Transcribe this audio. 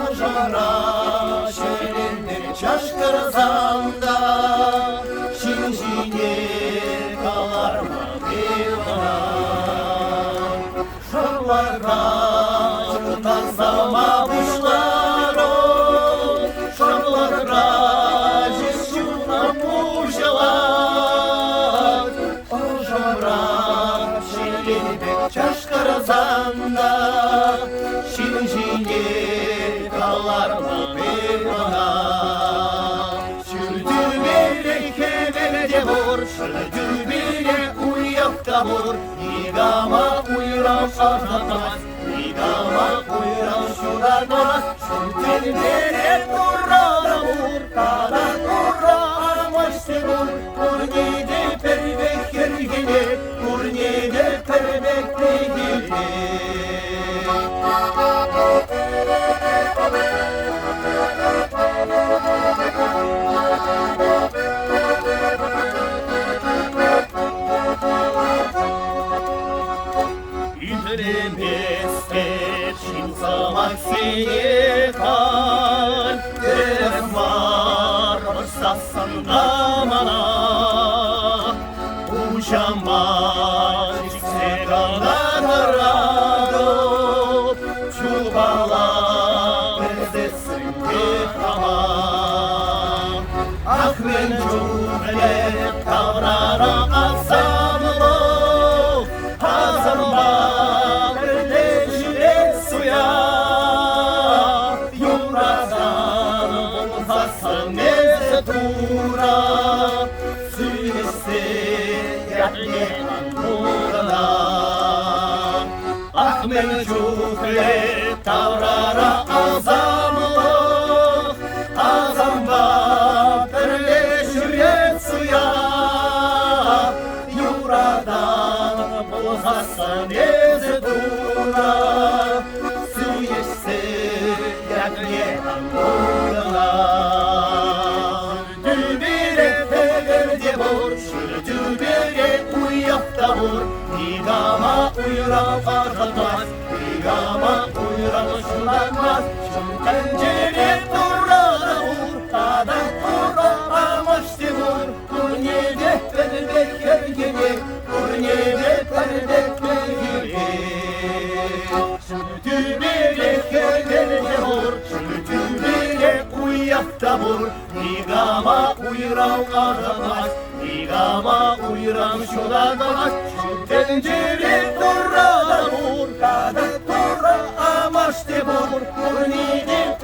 Ожара şehrinde çaşkırızanda Şinjine kalar mı bir bana Şorlarda çıtazama buşlaro Şorlarda жещуна пужалат Ожара şehrinde çaşkırızanda Şinjine kalar mı bir bana Sürdü bile kemerde vur Sürdü bile uyakta vur Nigama uyram artamaz Nigama uyram şuramaz Sürdü bile durrana vur Kada durramaştı vur Kurnide perbek yergine Kurnide perbek yergine Idremester şinsamak seyekal Derem var sasanda mana Ujamba çikse kadar arado Çubala benzesin kama Ah ben cümle kavrara asamlo Hazamba birleşire suya Yuradan olmasın tura Süresi yakne anurana Ah men cümle kavrara azamlo Azamba birleşire suya Yuradan olmasın tura Süresi yakne anurana Dübire peverde vur Sürdü bire uyakta vur Nigama uyram artamaz Nigama uyram şulanmaz Şu tencere durrana vur Kada durramaştı vur Kurnede perbek yergene Kurnede perbek yergene Sürdü bire peverde vur Sürdü bire uyakta vur Nigama uyram artamaz Nigama uyram şulanmaz Şu tencere durrana vur Kada durramaştı vur Kurnede